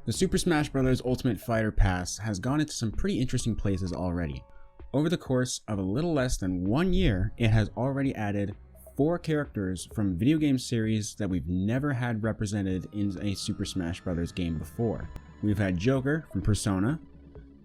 The Super Smash Bros. Ultimate Fighter Pass has gone into some pretty interesting places already. Over the course of a little less than 1 year, it has already added 4 characters from video game series that we've never had represented in a Super Smash Bros. Game before. We've had Joker from Persona,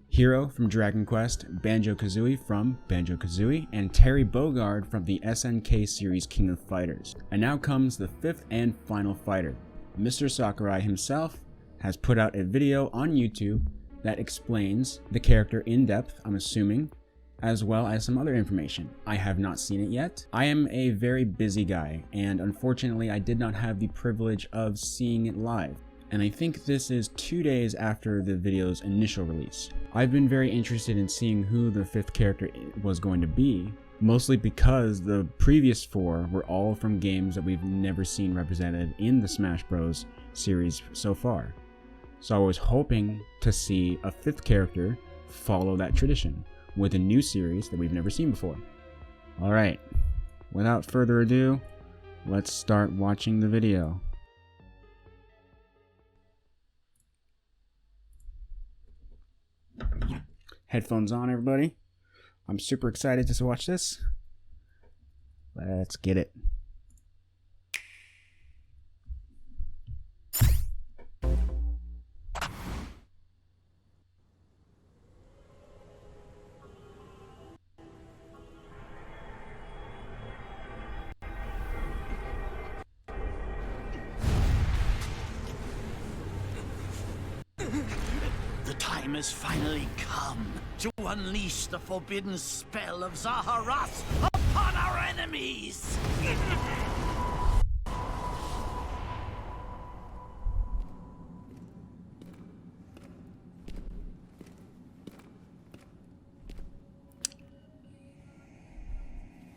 Hero from Dragon Quest, Banjo-Kazooie from Banjo-Kazooie, and Terry Bogard from the SNK series King of Fighters. And now comes the 5th and final fighter. Mr. Sakurai himself has put out a video on YouTube that explains the character in depth, I'm assuming, as well as some other information. I have not seen it yet. I am a very busy guy, and unfortunately I did not have the privilege of seeing it live. And I think this is 2 days after the video's initial release. I've been very interested in seeing who the 5th character was going to be, mostly because the previous 4 were all from games that we've never seen represented in the Smash Bros. Series so far. So I was hoping to see a 5th character follow that tradition with a new series that we've never seen before. Alright, without further ado, let's start watching the video. Headphones on, everybody. I'm super excited to watch this. Let's get it. The time has finally come to unleash the forbidden spell of Zaharas upon our enemies!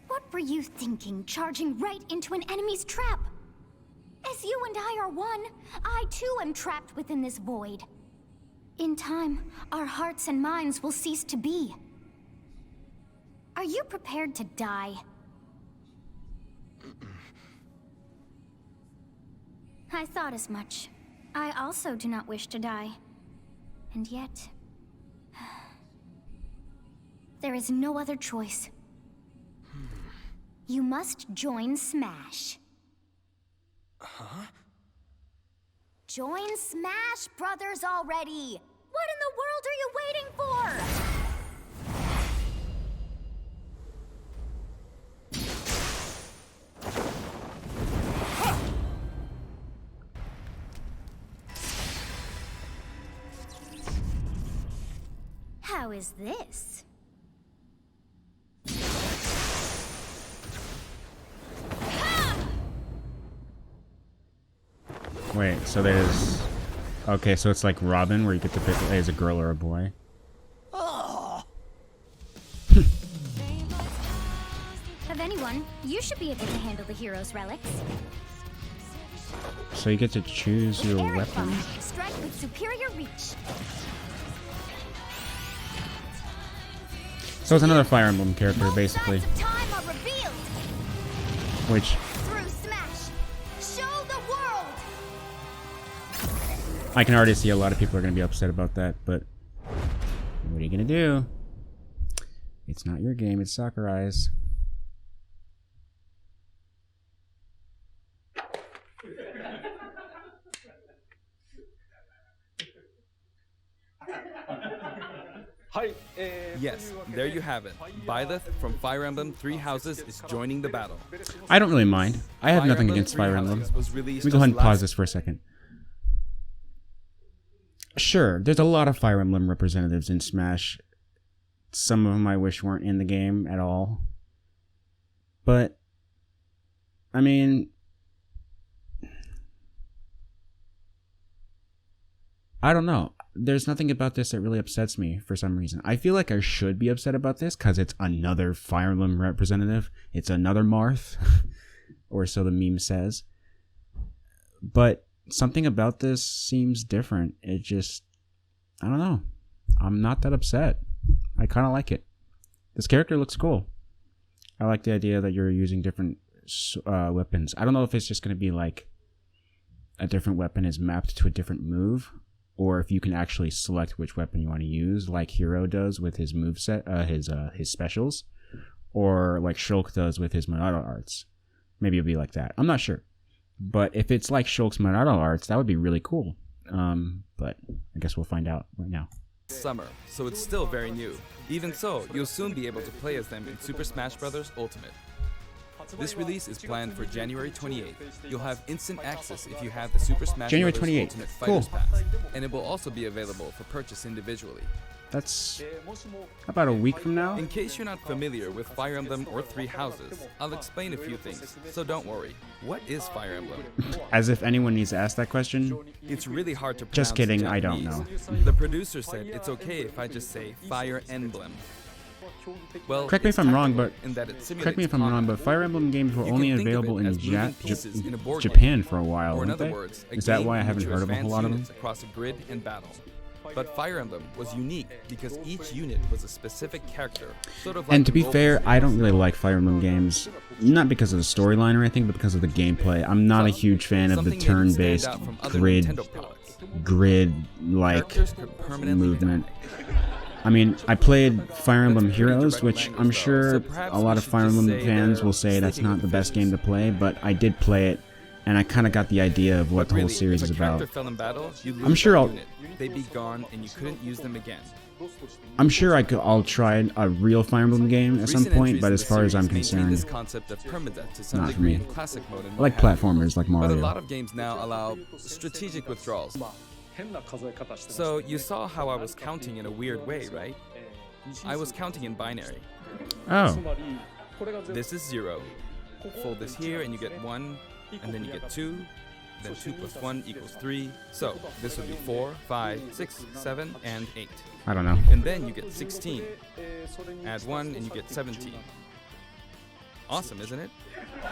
What were you thinking, charging right into an enemy's trap? As you and I are one, I too am trapped within this void. In time, our hearts and minds will cease to be. Are you prepared to die? I thought as much. I also do not wish to die. And yet... there is no other choice. You must join Smash. Huh? Join Smash Brothers already! What in the world are you waiting for? How is this? Wait, so there's... Okay, so it's like Robin, where you get to pick as a girl or a boy. Oh. Of anyone, you should be able to handle the hero's relics. So you get to choose your Air weapon? Bomb. Strike with superior reach. So it's another Fire Emblem character, basically. Both sides of time are revealed. Which... Through Smash, show the world. I can already see a lot of people are going to be upset about that, but... what are you going to do? It's not your game, it's Sakurai's. Yes, there you have it. Byleth from Fire Emblem Three Houses is joining the battle. I don't really mind. I have Fire nothing Emblem against Three Fire Emblem. Houses was Let released me go ahead and just pause last- this for a second. Sure, there's a lot of Fire Emblem representatives in Smash. Some of them I wish weren't in the game at all. But, I mean... I don't know. There's nothing about this that really upsets me for some reason. I feel like I should be upset about this because it's another Fire Emblem representative. It's another Marth, or so the meme says. But something about this seems different. It just, I don't know. I'm not that upset. I kind of like it. This character looks cool. I like the idea that you're using different weapons. I don't know if it's just going to be like a different weapon is mapped to a different move, or if you can actually select which weapon you want to use, like Hero does with his moveset, his specials, or like Shulk does with his Monado arts. Maybe it'll be like that. I'm not sure. But if it's like Shulk's Monado arts, that would be really cool. But I guess we'll find out right now. Summer, so it's still very new. Even so, you'll soon be able to play as them in Super Smash Bros. Ultimate. This release is planned for January 28th. You'll have instant access if you have the Super Smash January Bros. 28th. Ultimate Cool. Fighters Pass, and it will also be available for purchase individually. That's about a week from now. In case you're not familiar with Fire Emblem or Three Houses, I'll explain a few things, so don't worry. What is Fire Emblem? As if anyone needs to ask that question. It's really hard to pronounce. Just kidding, in I don't Japanese. know. The producer said it's okay if I just say Fire Emblem. Well, Correct me it's if I'm wrong, tactical but in that it correct me if I'm simulates wrong, but combat. Fire Emblem games were You only can think of available it in as moving pieces in a board Japan game. for a while, Or in weren't other they? words, a Is that game why I in haven't which you heard of a whole advance lot of them? units across a grid and battle. But Fire Emblem was unique because each unit was a specific character, sort of like And to be role fair, playing. I don't really like Fire Emblem games, not because of the storyline or anything, but because of the gameplay. I'm not a huge fan of the Something made it stand turn-based out from other grid Nintendo products. grid-like Characters could permanently movement. die. I mean, I played Fire Emblem That's pretty Heroes, direct which language, I'm though. sure So perhaps a lot we of should Fire just Emblem say fans they're will say that's sticking not with the the best game to physics. play, but I did play it, and I kind of got the idea of what But the whole really, series if is a character about. fell in battle, you'd I'm lose sure that I'll- unit. They'd be gone, and you couldn't use them again. I'm sure I'll try a real Fire Emblem game at some Recent point, entries but in as the far as I'm series maintain this concerned, concept of permadeath to some not for degree me. in classic mode and I like what have you. platformers like But a lot Mario. of games now allow strategic withdrawals. So you saw how I was counting in a weird way, right? I was counting in binary. Oh, This is 0. Fold this here and you get 1, and then you get 2. Then 2 plus 1 equals 3. So this would be 4, 5, 6, 7, and 8. I don't know. And then you get 16. Add 1 and you get 17. Awesome, isn't it?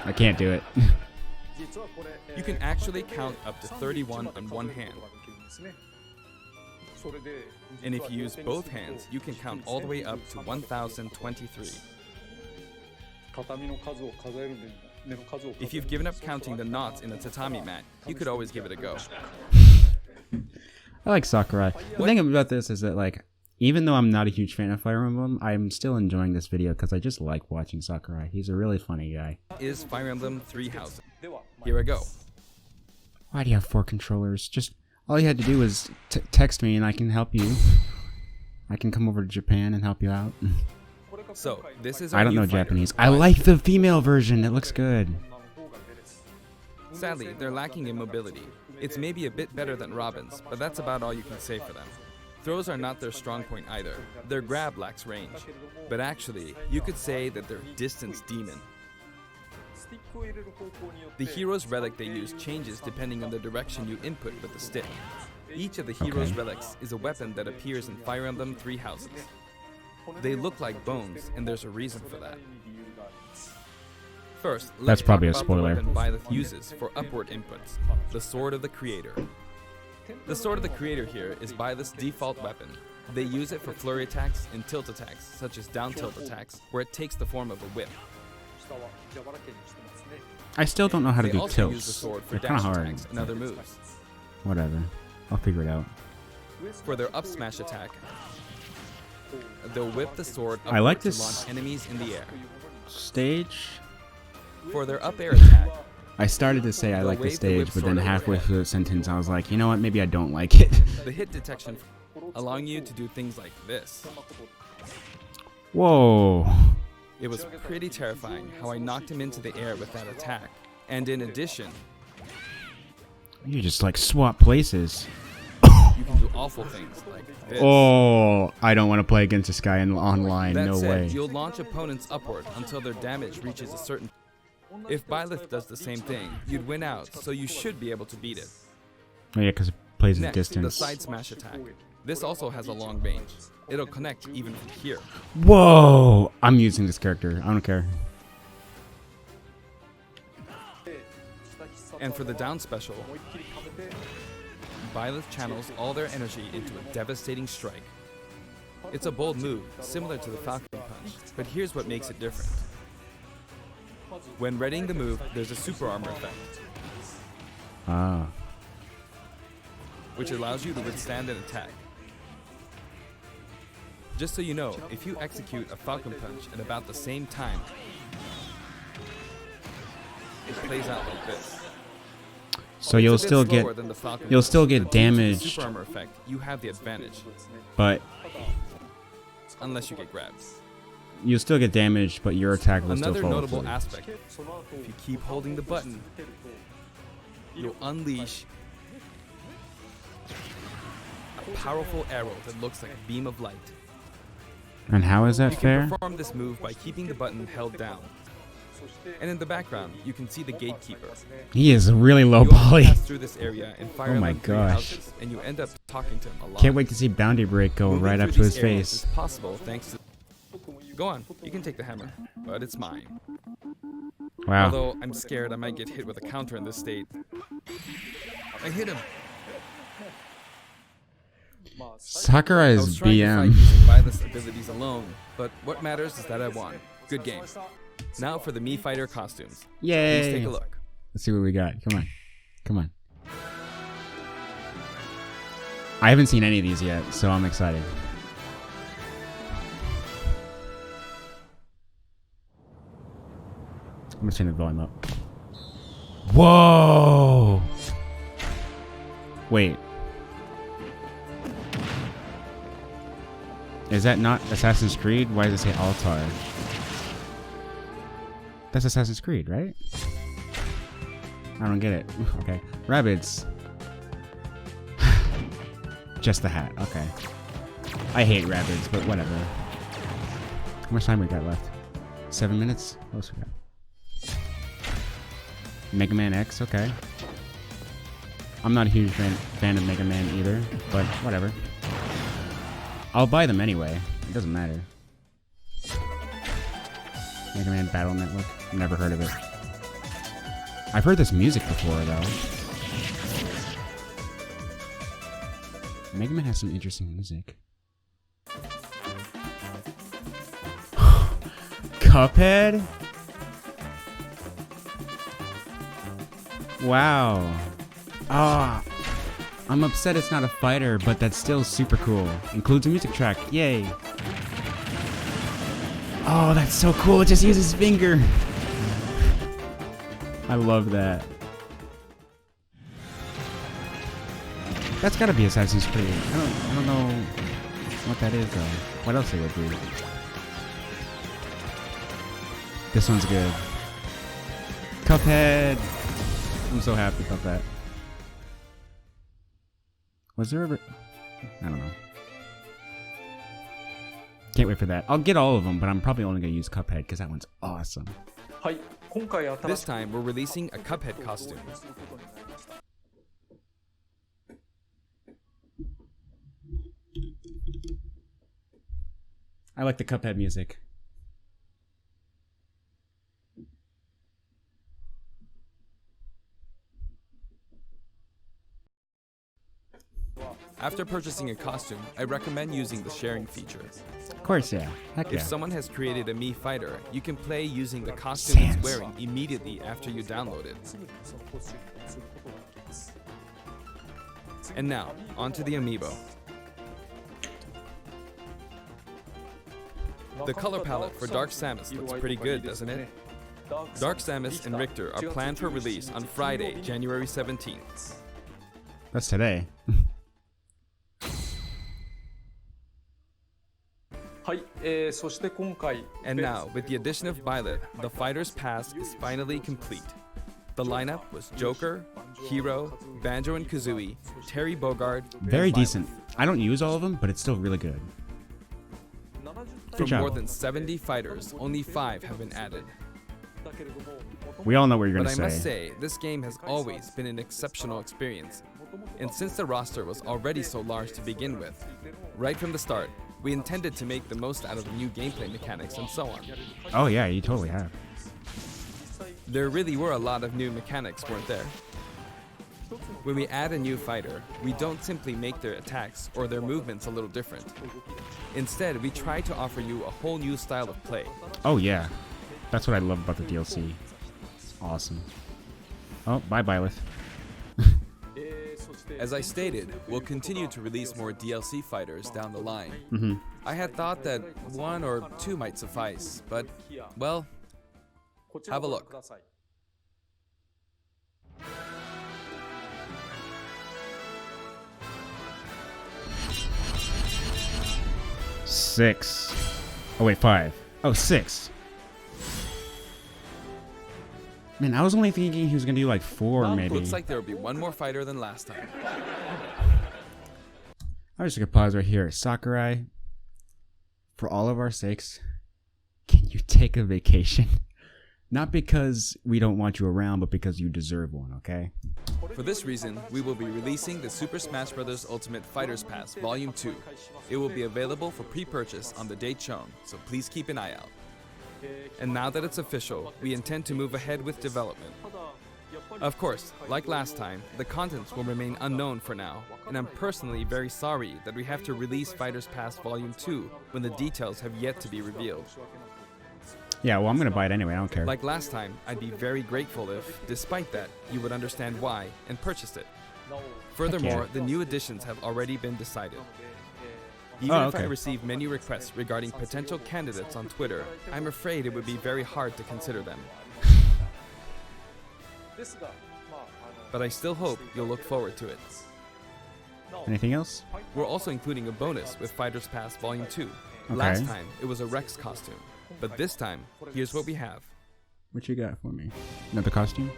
I can't do it. You can actually count up to 31 on one hand. And if you use both hands, you can count all the way up to 1023. If you've given up counting the knots in a tatami mat, you could always give it a go. I like Sakurai. The thing about this is that, like, even though I'm not a huge fan of Fire Emblem, I'm still enjoying this video because I just like watching Sakurai. He's a really funny guy. Is Fire Emblem Three Houses. Here I go. Why do you have 4 controllers? Just all you had to do was text me and I can help you. I can come over to Japan and help you out. So, this is I our don't know U-Fighter. Japanese. I like the female version. It looks good. Sadly, they're lacking in mobility. It's maybe a bit better than Robin's, but that's about all you can say for them. Throws are not their strong point either. Their grab lacks range. But actually, you could say that they're distance demon. The hero's relic they use changes depending on the direction you input with the stick. Each of the hero's relics is a weapon that appears in Fire Emblem Three Houses. They look like bones, and there's a reason for that. First, let's That's probably a talk about spoiler. the weapon Byleth uses for upward inputs, the Sword of the Creator. The Sword of the Creator here is Byleth's default weapon. They use it for flurry attacks and tilt attacks, such as down tilt attacks, where it takes the form of a whip. I still don't know how to They do also use the tilts. sword for They're kind dash of hard. attacks and other moves. Whatever. I'll figure it out. For their up smash attack, they'll whip the sword I like upward this- to launch enemies in the air. Stage. For their up air attack, I started to say I They'll like the wave the stage, whip but then sword halfway over. through the sentence I was like, you know what? Maybe I don't like it. the hit detection, allowing you to do things like this. Whoa. It was pretty terrifying how I knocked him into the air with that attack. And in addition, You just like swap places. you can do awful things like this. Oh, I don't want to play against this guy online. That No said, way. you'll launch opponents upward until their damage reaches a certain. If Byleth does the same thing, you'd win out, so you should be able to beat it. Oh yeah, because it plays at Next, distance. the side smash attack. This also has a long range. It'll connect even from here. Whoa! I'm using this character. I don't care. And for the down special, Byleth channels all their energy into a devastating strike. It's a bold move, similar to the Falcon Punch, but here's what makes it different. When readying the move, there's a super armor effect. Ah. which allows you to withstand an attack. Just so you know, if you execute a Falcon Punch at about the same time, it plays out like this. So you'll It's a bit still get slower than the Falcon you'll Punch, still but get due to the damaged, super armor effect, you have the advantage, but unless you get grabbed. you'll still get damaged, but your attack will still Another follow notable through. aspect, if you keep holding the button, you'll unleash a powerful arrow that looks like a beam of light. And how is that You fair? can perform this move by keeping the button held down. And in the background, you can see the gatekeeper. He is really low You also poly. pass through this area and fire Oh my on 3 gosh. houses, and you end up talking to him a lot. Can't wait to see Bounty Break go Moving right through up to these his areas face. is possible thanks to. Go on, you can take the hammer, but it's mine. Wow. Although I'm scared I might get hit with a counter in this state. I hit him. Sakura I is was trying to fight BM. using Violet's abilities alone, but what matters is that I won. Good game. Now for the Mii Fighter costumes. Please Yay. take a look. Let's see what we got. Come on. Come on. I haven't seen any of these yet, so I'm excited. I'm gonna turn the volume up. Whoa! Wait. Is that not Assassin's Creed? Why does it say Altar? That's Assassin's Creed, right? I don't get it. Okay. Rabbids. Just the hat. Okay. I hate Rabbids, but whatever. How much time we got left? 7 minutes? What else we got? Mega Man X, okay. I'm not a huge fan of Mega Man either, but whatever. I'll buy them anyway. It doesn't matter. Mega Man Battle Network. Never heard of it. I've heard this music before, though. Mega Man has some interesting music. Cuphead? Wow. Ah. I'm upset it's not a fighter, but that's still super cool. Includes a music track. Yay. Oh, that's so cool. It just uses finger. I love that. That's gotta be Assassin's Creed. I don't know what that is though. What else it would be? This one's good. Cuphead. I'm so happy about that. Was there ever... I don't know. Can't wait for that. I'll get all of them, but I'm probably only going to use Cuphead because that one's awesome. This time, we're releasing a Cuphead costume. I like the Cuphead music. After purchasing a costume, I recommend using the sharing feature. Of course, yeah. Heck If yeah. someone has created a Mii Fighter, you can play using the costume Sans. it's wearing immediately after you download it. And now, onto the amiibo. The color palette for Dark Samus looks pretty good, doesn't it? Dark Samus and Richter are planned for release on Friday, January 17th. That's today. And now, with the addition of Violet, the Fighter's Pass is finally complete. The lineup was Joker, Hero, Banjo and Kazooie, Terry Bogard, Very and Violet. decent. I don't use all of them, but it's still really good. From job. more than 70 fighters, only 5 have been added. We all know what you're But going I to must say. say, this game has always been an exceptional experience. And since the roster was already so large to begin with, right from the start, we intended to make the most out of the new gameplay mechanics and so on. Oh, yeah, you totally have. There really were a lot of new mechanics, weren't there? When we add a new fighter, we don't simply make their attacks or their movements a little different. Instead, we try to offer you a whole new style of play. Oh, yeah. That's what I love about the DLC. It's awesome. Oh, bye, Byleth. As I stated, we'll continue to release more DLC fighters down the line. I had thought that 1 or 2 might suffice, but, well, have a look. Six. Oh wait, 5. Oh, 6. Man, I was only thinking he was gonna do like 4 maybe. Looks like there will be 1 more fighter than last time. I'm just gonna pause right here. Sakurai, for all of our sakes, can you take a vacation? Not because we don't want you around, but because you deserve one, okay? For this reason, we will be releasing the Super Smash Bros. Ultimate Fighters Pass Volume 2. It will be available for pre-purchase on the date shown, so please keep an eye out. And now that it's official, we intend to move ahead with development. Of course, like last time, the contents will remain unknown for now, and I'm personally very sorry that we have to release Fighters Pass Volume 2 when the details have yet to be revealed. Yeah, well, I'm gonna buy it anyway, I don't care. Like last time, I'd be very grateful if, despite that, you would understand why and purchase it. Furthermore, the new additions have already been decided. Even if I receive many requests regarding potential candidates on Twitter, I'm afraid it would be very hard to consider them. But I still hope you'll look forward to it. Anything else? We're also including a bonus with Fighters Pass Volume 2. Okay. Last time, it was a Rex costume. But this time, here's what we have. What you got for me? Another costume?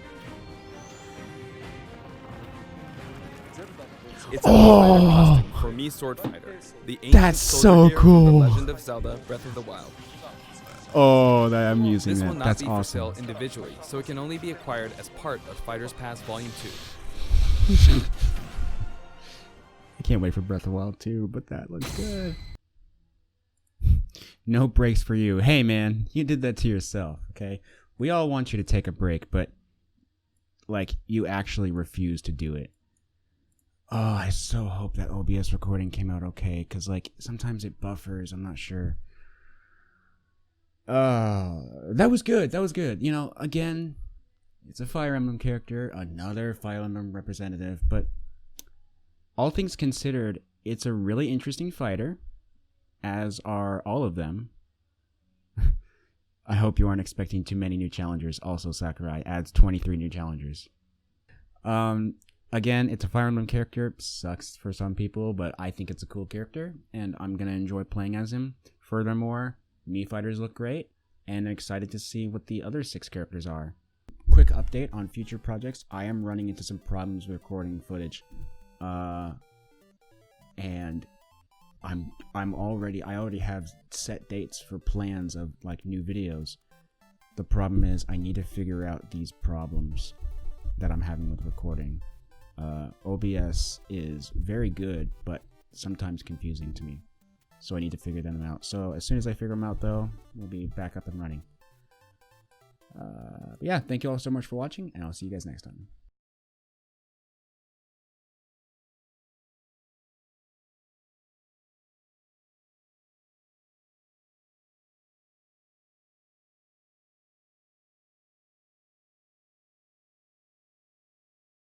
It's a costume for Mii Sword Fighter, the ancient That's so soldier cool. from The Legend of Zelda: Breath of the Wild. Oh, I'm using This that. will not That's be for awesome. sale individually, so it can only be acquired as part of Fighters Pass Volume 2. I can't wait for Breath of the Wild 2, but that looks good. No breaks for you. Hey, man, you did that to yourself, okay? We all want you to take a break, but, like, you actually refuse to do it. Oh, I so hope that OBS recording came out okay, because, like, sometimes it buffers. I'm not sure. That was good. That was good. You know, again, it's a Fire Emblem character, another Fire Emblem representative, but all things considered, it's a really interesting fighter, as are all of them. I hope you aren't expecting too many new challengers. Also, Sakurai adds 23 new challengers. Again, it's a Fire Emblem character. Sucks for some people, but I think it's a cool character, and I'm going to enjoy playing as him. Furthermore, Mii fighters look great, and I'm excited to see what the other 6 characters are. Quick update on future projects. I am running into some problems with recording footage. And I already have set dates for plans of like new videos. The problem is I need to figure out these problems that I'm having with recording. OBS is very good, but sometimes confusing to me. So I need to figure them out. So as soon as I figure them out though, we'll be back up and running. Yeah, thank you all so much for watching, and I'll see you guys next time.